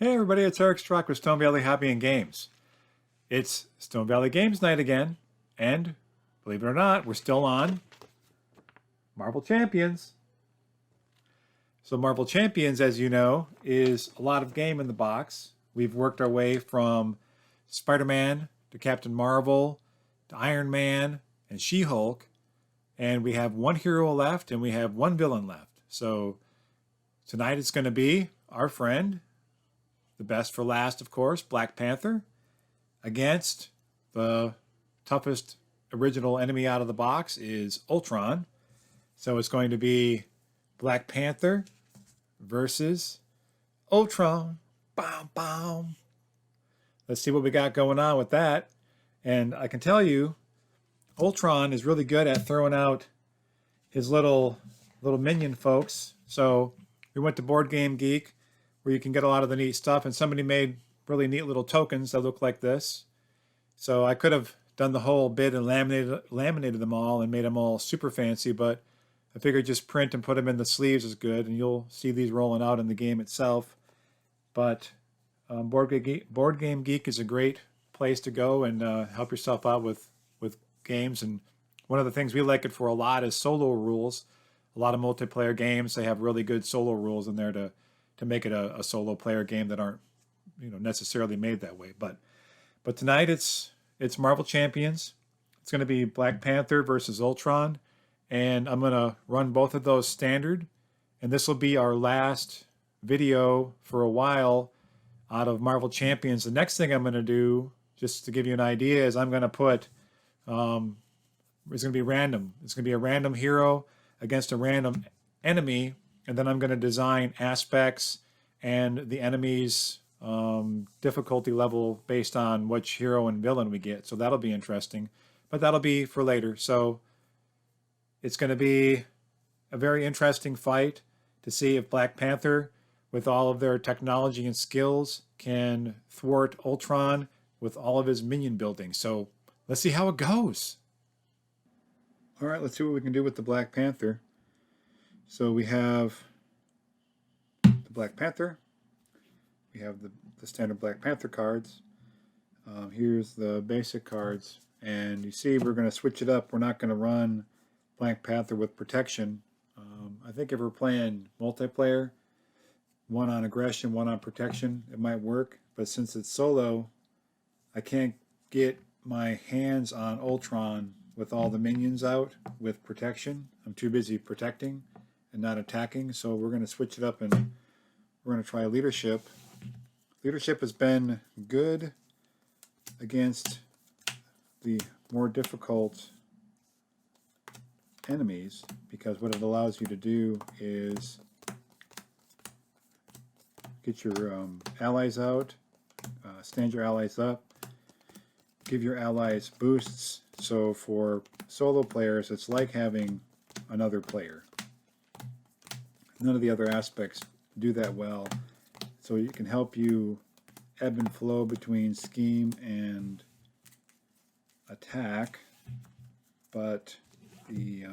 Hey everybody, it's Eric Strock with Stone Valley Hobby and Games. It's Stone Valley Games night again, and believe it or not, we're still on Marvel Champions. So Marvel Champions, as you know, is a lot of game in the box. We've worked our way from Spider-Man to Captain Marvel to Iron Man and She-Hulk, and we have one hero left and we have one villain left. So tonight it's going to be our friend, the best for last, of course, Black Panther, against the toughest original enemy out of the box is Ultron. So it's going to be Black Panther versus Ultron. Bam, bam. Let's see what we got going on with that. And I can tell you, Ultron is really good at throwing out his little minion folks. So we went to Board Game Geek, where you can get a lot of the neat stuff, and somebody made really neat little tokens that look like this. So I could have done the whole bit and laminated them all and made them all super fancy, but I figured just print and put them in the sleeves is good, and you'll see these rolling out in the game itself. But Board Game Geek is a great place to go and help yourself out with games. And one of the things we like it for a lot is solo rules. A lot of multiplayer games, they have really good solo rules in there to make it a solo player game that aren't necessarily made that way. But tonight it's Marvel Champions. It's going to be Black Panther versus Ultron, and I'm going to run both of those standard, and this will be our last video for a while out of Marvel Champions. The next thing I'm going to do, just to give you an idea, is I'm going to put it's going to be random. It's going to be a random hero against a random enemy, and then I'm going to design aspects and the enemy's difficulty level based on which hero and villain we get. So that'll be interesting, but that'll be for later. So it's going to be a very interesting fight to see if Black Panther, with all of their technology and skills, can thwart Ultron with all of his minion building. So let's see how it goes. All right, let's see what we can do with the Black Panther. So we have the Black Panther. We have the standard Black Panther cards. Here's the basic cards. And you see we're going to switch it up. We're not going to run Black Panther with protection. I think if we're playing multiplayer, one on aggression, one on protection, it might work. But since it's solo, I can't get my hands on Ultron with all the minions out with protection. I'm too busy protecting and not attacking. So we're going to switch it up and we're going to try leadership. Leadership has been good against the more difficult enemies because what it allows you to do is get your allies out, stand your allies up, give your allies boosts. So for solo players, it's like having another player. None of the other aspects do that well. So it can help you ebb and flow between scheme and attack, but the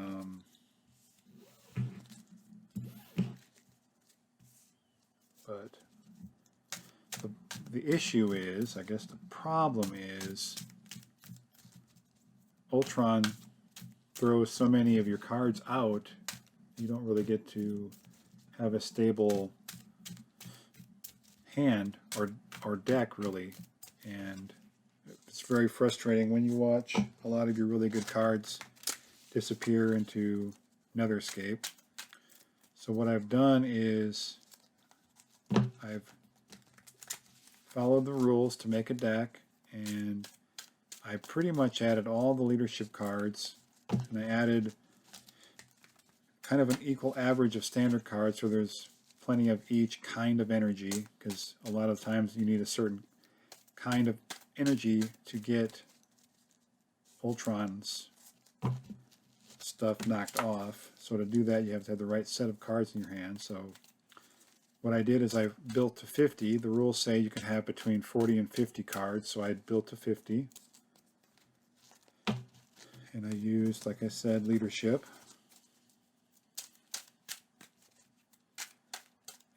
issue is, I guess the problem is, Ultron throws so many of your cards out, you don't really get to have a stable hand or deck, really. And it's very frustrating when you watch a lot of your really good cards disappear into Netherscape. So what I've done is I've followed the rules to make a deck, and I pretty much added all the leadership cards, and I added kind of an equal average of standard cards, so there's plenty of each kind of energy, because a lot of times you need a certain kind of energy to get Ultron's stuff knocked off. So to do that, you have to have the right set of cards in your hand. So what I did is I built to 50. The rules say you can have between 40 and 50 cards, so I built to 50. And I used, like I said, leadership.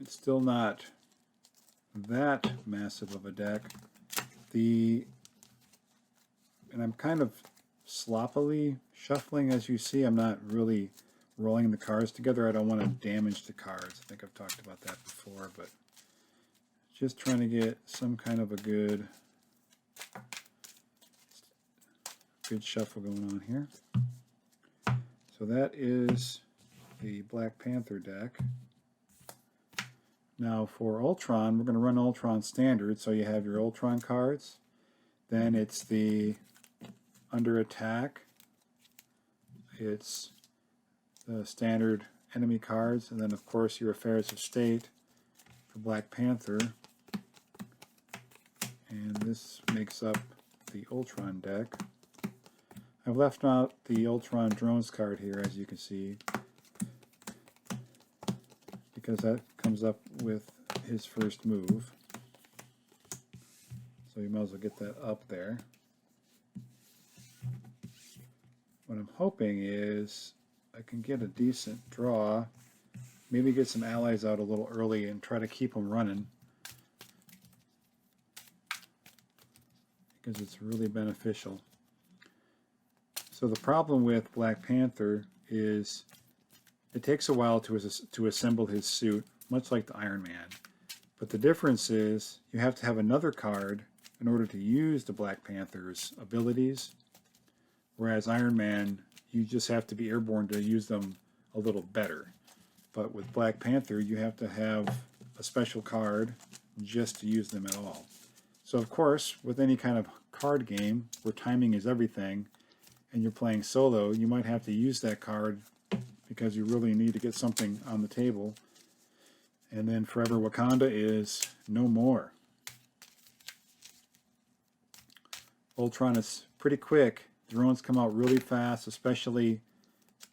It's still not that massive of a deck. And I'm kind of sloppily shuffling, as you see. I'm not really rolling the cards together. I don't want to damage the cards. I think I've talked about that before, but just trying to get some kind of a good shuffle going on here. So that is the Black Panther deck. Now for Ultron, we're going to run Ultron standard. So you have your Ultron cards. Then it's the under attack. It's the standard enemy cards. And then of course your Affairs of State for Black Panther. And this makes up the Ultron deck. I've left out the Ultron drones card here, as you can see, because that comes up with his first move. So you might as well get that up there. What I'm hoping is I can get a decent draw, maybe get some allies out a little early and try to keep them running, because it's really beneficial. So the problem with Black Panther is it takes a while to assemble his suit, much like the Iron Man. But the difference is you have to have another card in order to use the Black Panther's abilities, whereas Iron Man, you just have to be airborne to use them a little better. But with Black Panther, you have to have a special card just to use them at all. So of course, with any kind of card game where timing is everything, and you're playing solo, you might have to use that card because you really need to get something on the table. And then Forever Wakanda is no more. Ultron is pretty quick. Drones come out really fast, especially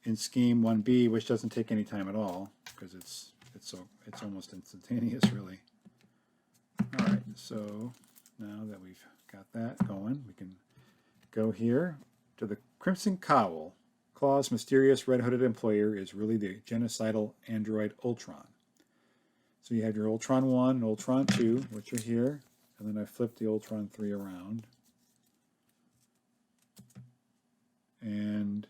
in Scheme 1B, which doesn't take any time at all because it's almost instantaneous, really. All right, so now that we've got that going, we can go here to the Crimson Cowl. Claw's mysterious red-hooded employer is really the genocidal android Ultron. So you have your Ultron 1 and Ultron 2, which are here, and then I flipped the Ultron 3 around. And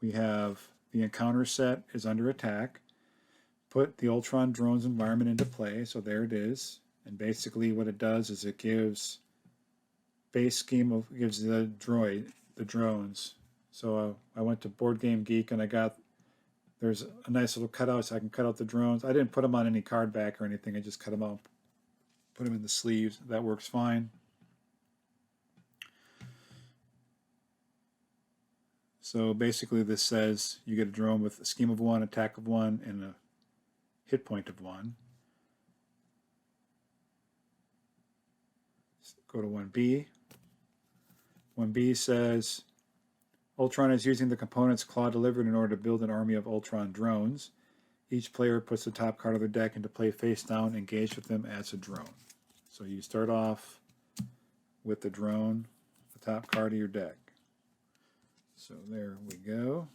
we have the encounter set is under attack. Put the Ultron drones environment into play, so there it is. And basically what it does is it gives gives the drones. So I went to Board Game Geek and there's a nice little cutout so I can cut out the drones. I didn't put them on any card back or anything. I just cut them out, put them in the sleeves. That works fine. So basically this says you get a drone with a scheme of 1, attack of 1, and a hit point of 1. Let's go to 1B. 1B says Ultron is using the components Claw delivered in order to build an army of Ultron drones. Each player puts the top card of their deck into play face down, engaged with them as a drone. So you start off with the drone, the top card of your deck. So there we go.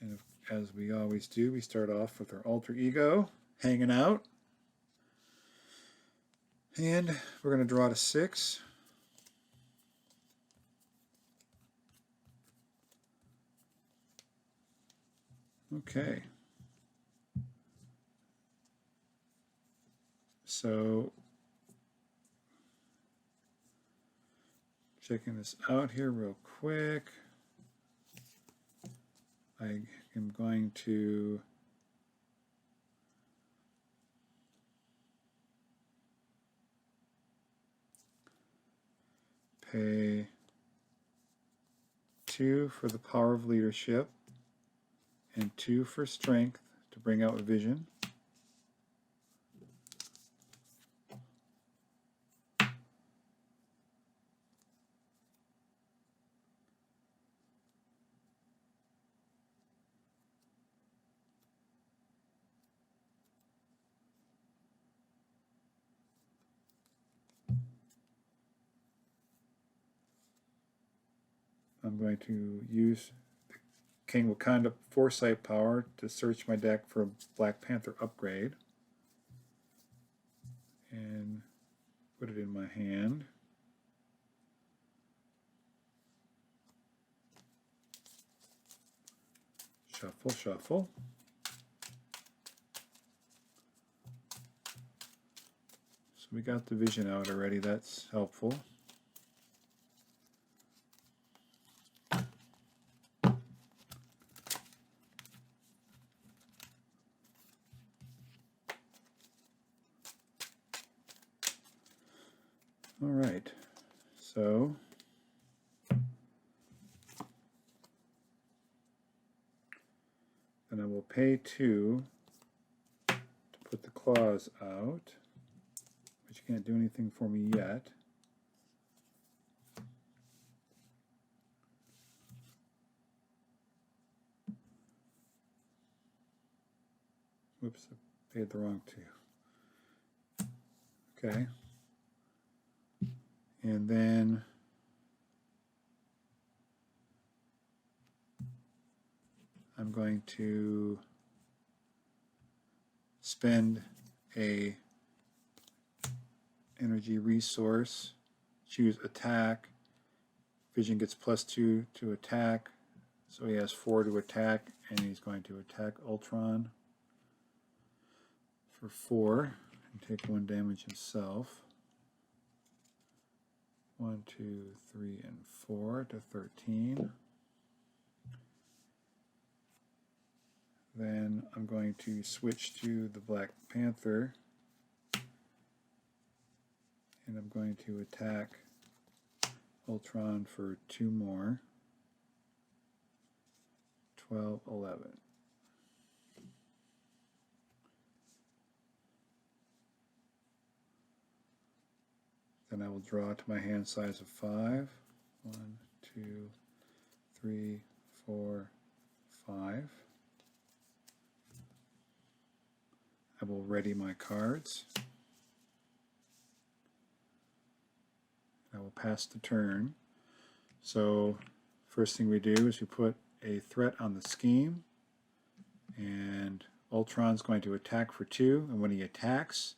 And as we always do, we start off with our alter ego hanging out. And we're going to draw to 6. Okay. So checking this out here real quick. I am going to pay 2 for the power of leadership and 2 for strength to bring out vision. I'm going to use the King Wakanda Foresight power to search my deck for a Black Panther upgrade. and put it in my hand. Shuffle, shuffle. So we got the vision out already, that's helpful. All right, so then I will pay 2 to put the claws out, but you can't do anything for me yet. Whoops, I paid the wrong 2. Okay. And then I'm going to spend a energy resource, choose attack. Vision gets +2 to attack, so he has 4 to attack, and he's going to attack Ultron for 4 and take 1 damage himself. 1, 2, 3, and 4 to 13. Then I'm going to switch to the Black Panther, and I'm going to attack Ultron for 2 more. 12, 11. Then I will draw to my hand size of 5. 1, 2, 3, 4, 5. I will ready my cards. I will pass the turn. So first thing we do is we put a threat on the scheme, and Ultron's going to attack for 2, and when he attacks,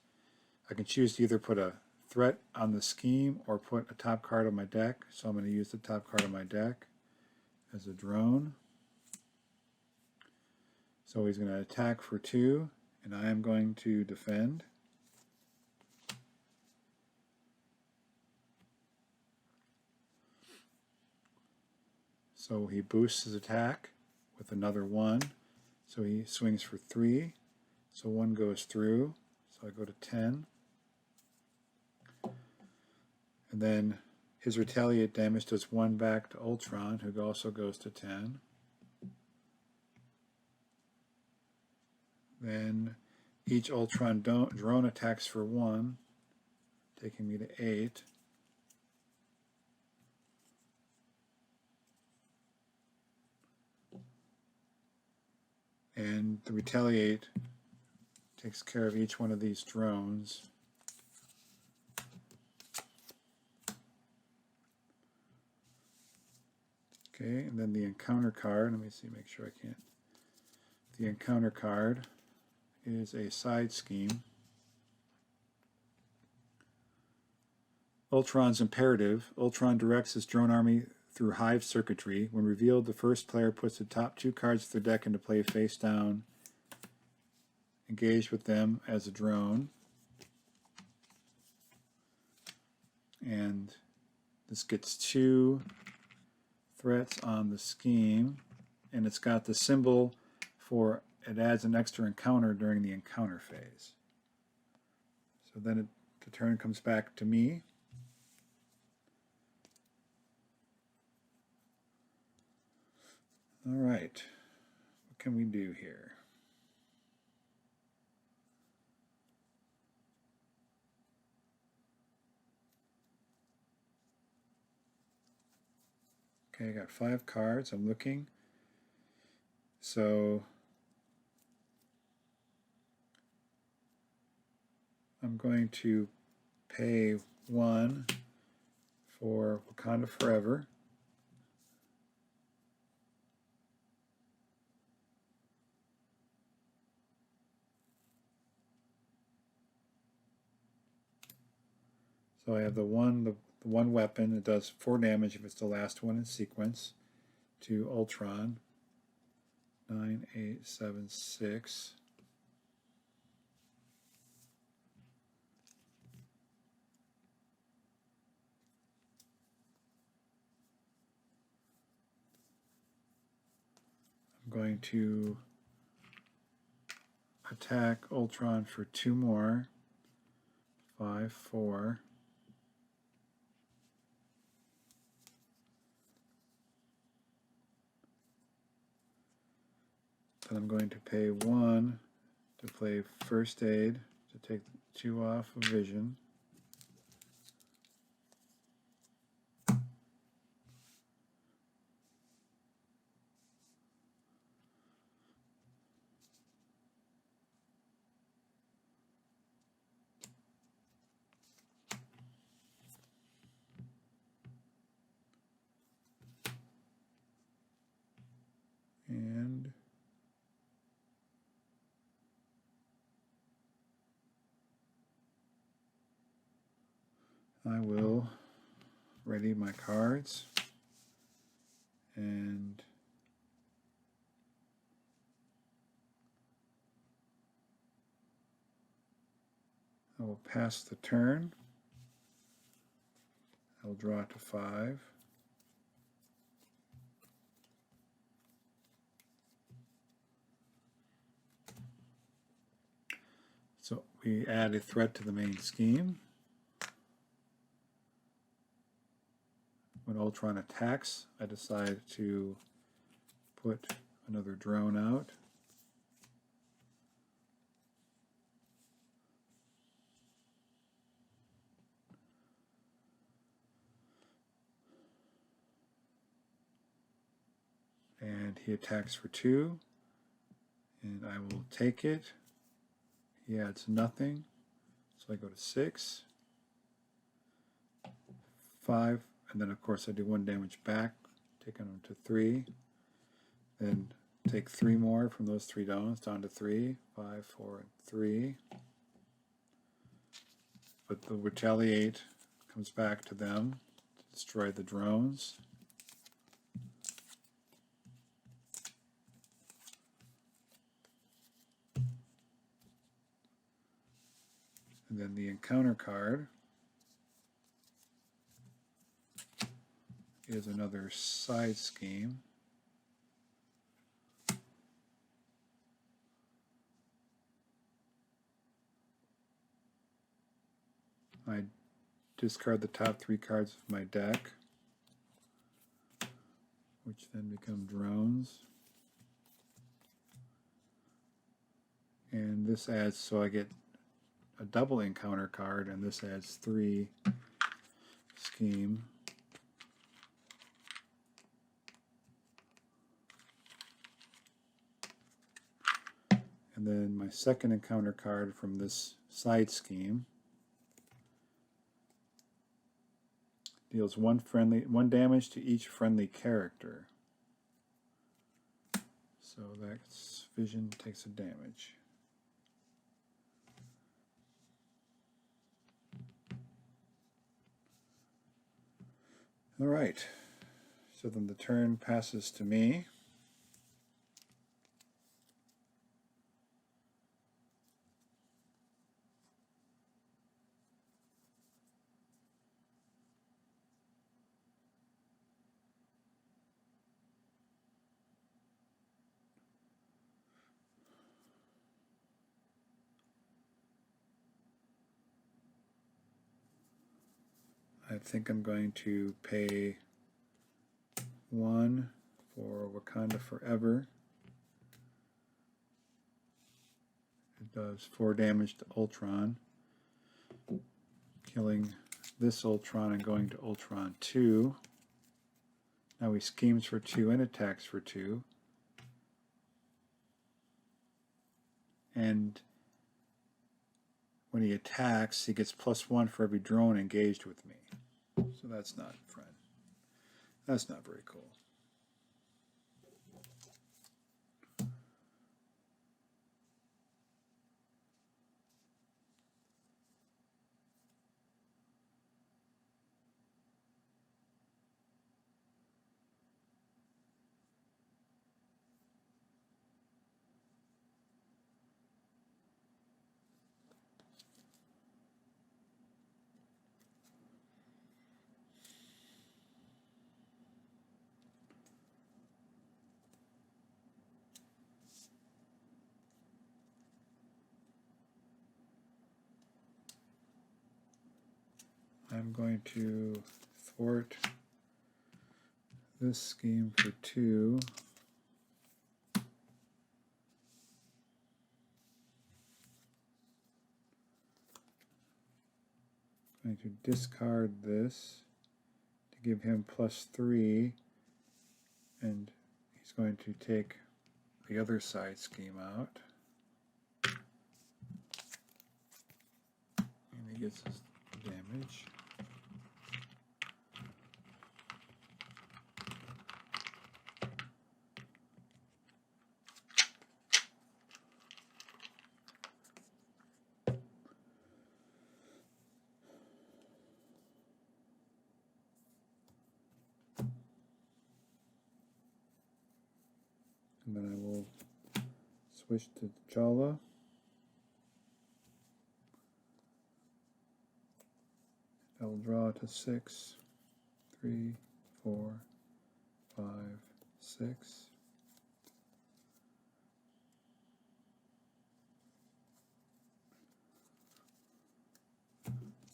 I can choose to either put a threat on the scheme or put a top card on my deck. So I'm going to use the top card on my deck as a drone. So he's going to attack for 2, and I am going to defend. So he boosts his attack with another 1. So he swings for 3. So 1 goes through. So I go to 10. And then his retaliate damage does 1 back to Ultron, who also goes to 10. Then each Ultron drone attacks for 1, taking me to 8. And the retaliate takes care of each one of these drones. Okay, and then the encounter card, let me see, make sure I can't. The encounter card is a side scheme. Ultron's imperative. Ultron directs his drone army through hive circuitry. When revealed, the first player puts the top 2 cards of their deck into play face down. Engage with them as a drone. And this gets 2 threats on the scheme, and it's got the symbol for it adds an extra encounter during the encounter phase. So then the turn comes back to me. All right, what can we do here? Okay, I got 5 cards. I'm looking. So I'm going to pay 1 for Wakanda Forever. So I have the one weapon that does 4 damage if it's the last one in sequence to Ultron. 9, 8, 7, 6. I'm going to attack Ultron for 2 more. 5, 4. Then I'm going to pay 1 to play First Aid to take 2 off of Vision. And I will ready my cards and I will pass the turn. I'll draw to 5. So we add a threat to the main scheme. When Ultron attacks, I decide to put another drone out. And he attacks for 2. And I will take it. He adds nothing. So I go to 6. 5. And then of course I do 1 damage back, taking him to 3. Then take 3 more from those 3 down to 3. 5, 4, and 3. But the retaliate comes back to them to destroy the drones. And then the encounter card is another side scheme. I discard the top 3 cards of my deck, which then become drones. And this adds, so I get a double encounter card, and this adds 3 scheme. And then my second encounter card from this side scheme deals 1 damage to each friendly character. So that's Vision takes a damage. All right, so then the turn passes to me. I think I'm going to pay 1 for Wakanda Forever. It does 4 damage to Ultron, killing this Ultron and going to Ultron 2. Now he schemes for 2 and attacks for 2. And when he attacks, he gets +1 for every drone engaged with me. So that's not fun. That's not very cool. I'm going to thwart this scheme for 2. I'm going to discard this to give him +3, and he's going to take the other side scheme out. And he gets his damage. And then I will switch to Jala. I will draw to 6, 3, 4, 5, 6.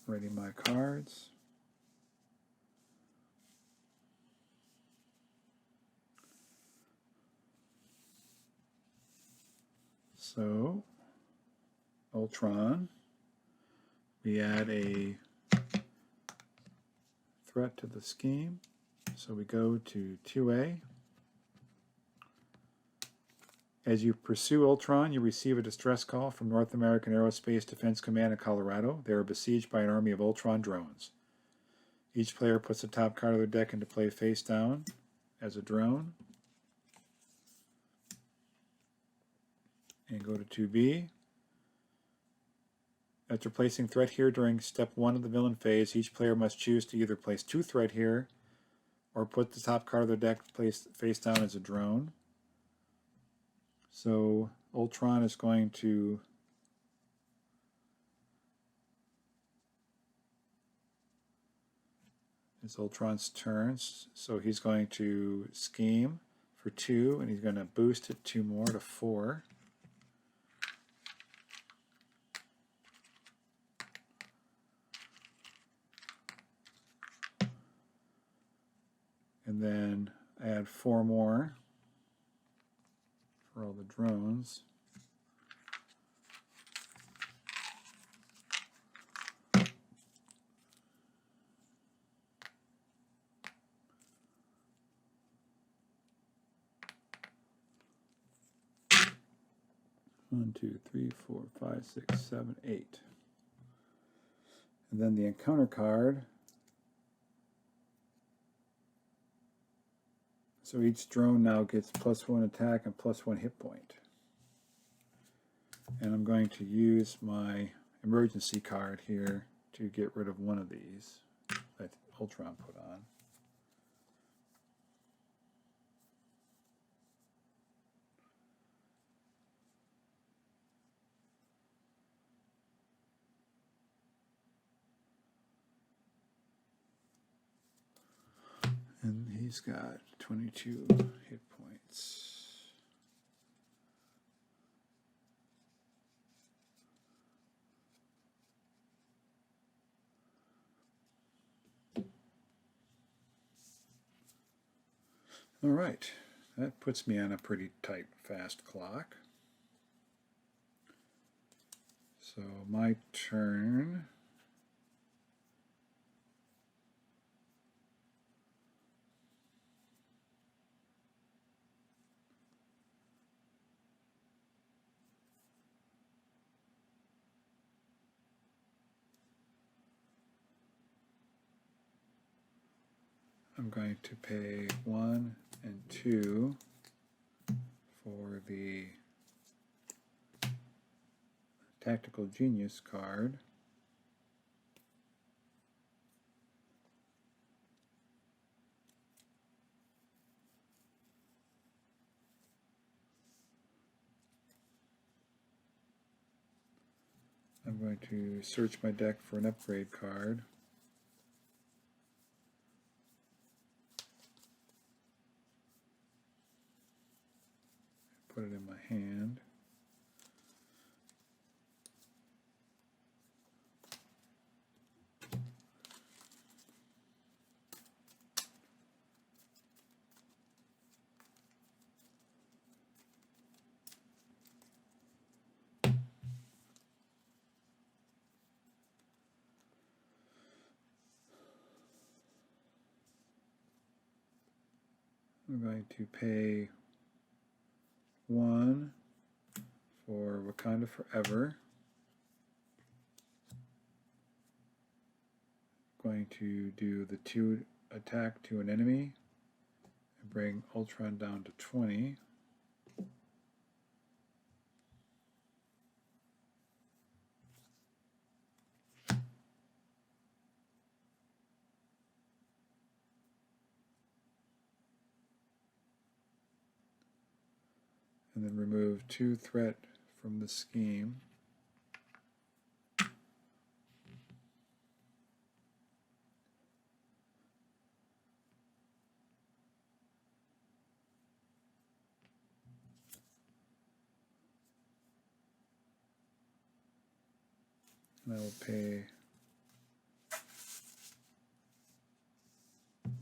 Ready my cards. So, Ultron, we add a threat to the scheme. So we go to 2A. As you pursue Ultron, you receive a distress call from North American Aerospace Defense Command in Colorado. They are besieged by an army of Ultron drones. Each player puts the top card of their deck into play face down as a drone. And go to 2B. After placing threat here during step 1 of the villain phase, each player must choose to either place 2 threat here or put the top card of their deck placed face down as a drone. So Ultron is going to it's Ultron's turns, so he's going to scheme for 2, and he's going to boost it 2 more to 4. And then add 4 more for all the drones. One, 2, 3, 4, 5, 6, 7, 8. And then the encounter card. So each drone now gets +1 attack and +1 hit point. And I'm going to use my emergency card here to get rid of one of these that Ultron put on. And he's got 22 hit points. All right, that puts me on a pretty tight, fast clock. So my turn. I'm going to pay 1 and 2 for the Tactical Genius card. I'm going to search my deck for an upgrade card. Put it in my hand. I'm going to pay 1 for Wakanda Forever. Going to do the 2 attack to an enemy and bring Ultron down to 20. And then remove 2 threat from the scheme. And I will pay.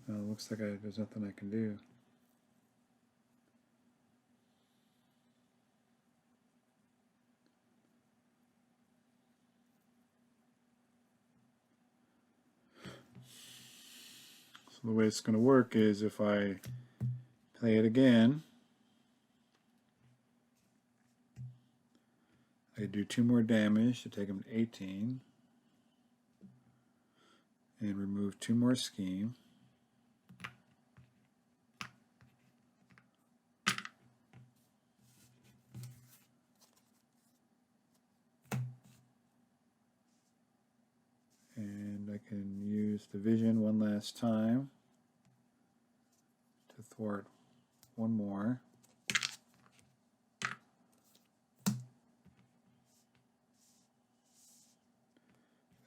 Looks like there's nothing I can do. So the way it's going to work is if I play it again, I do 2 more damage to take him to 18, and remove 2 more scheme. And I can use the vision one last time to thwart 1 more.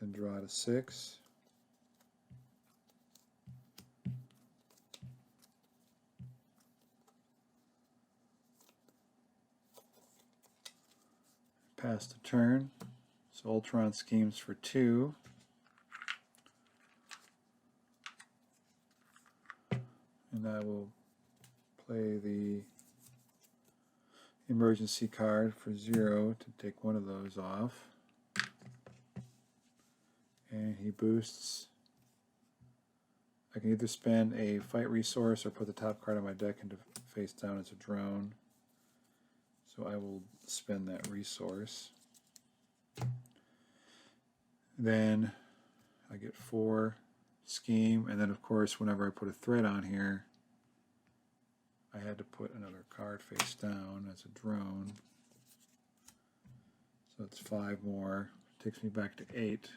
Then draw to 6. Pass the turn. So Ultron schemes for 2. And I will play the emergency card for 0 to take 1 of those off. And he boosts. I can either spend a fight resource or put the top card on my deck into face down as a drone. So I will spend that resource. Then I get 4 scheme, and then of course whenever I put a threat on here, I had to put another card face down as a drone. So it's 5 more. Takes me back to 8.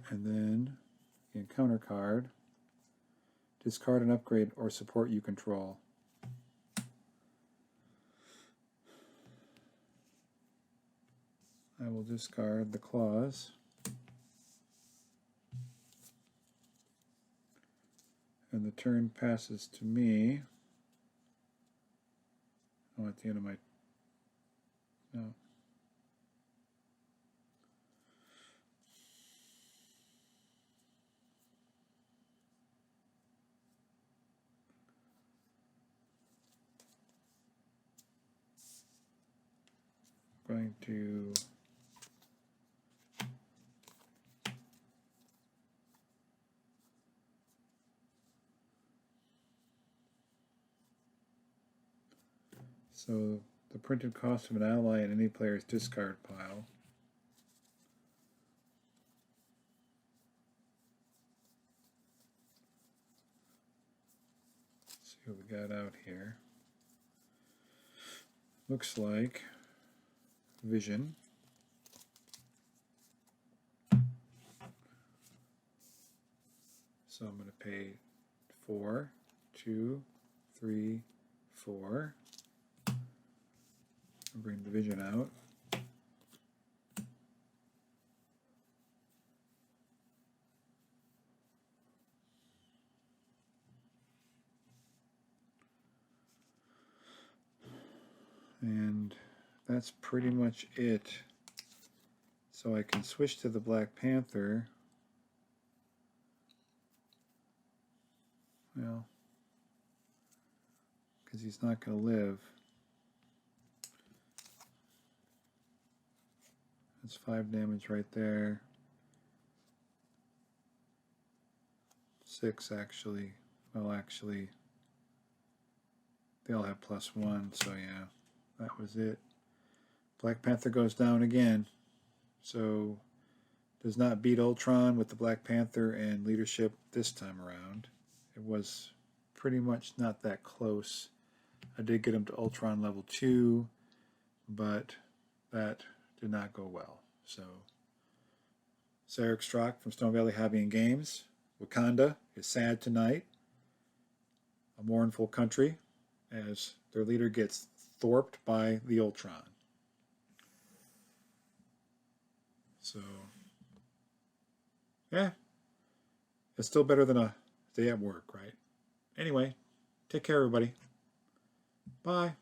And then, again, counter card. Discard an upgrade or support you control. I will discard the claws. And the turn passes to me. Oh, at the end of my... No. Going to so the printed cost of an ally in any player's discard pile. Let's see what we got out here. Looks like vision. So I'm going to pay 4, 2, 3, 4. And bring the vision out. And that's pretty much it. So I can switch to the Black Panther. Well, because he's not going to live. That's 5 damage right there. 6 actually. Well, actually, they all have +1, so yeah, that was it. Black Panther goes down again. So does not beat Ultron with the Black Panther and leadership this time around. It was pretty much not that close. I did get him to Ultron level 2, but that did not go well. So, Sarek Strock from Stone Valley Hobby and Games. Wakanda is sad tonight. A mournful country as their leader gets thwarted by the Ultron. So, yeah, it's still better than a day at work, right? Anyway, take care, everybody. Bye.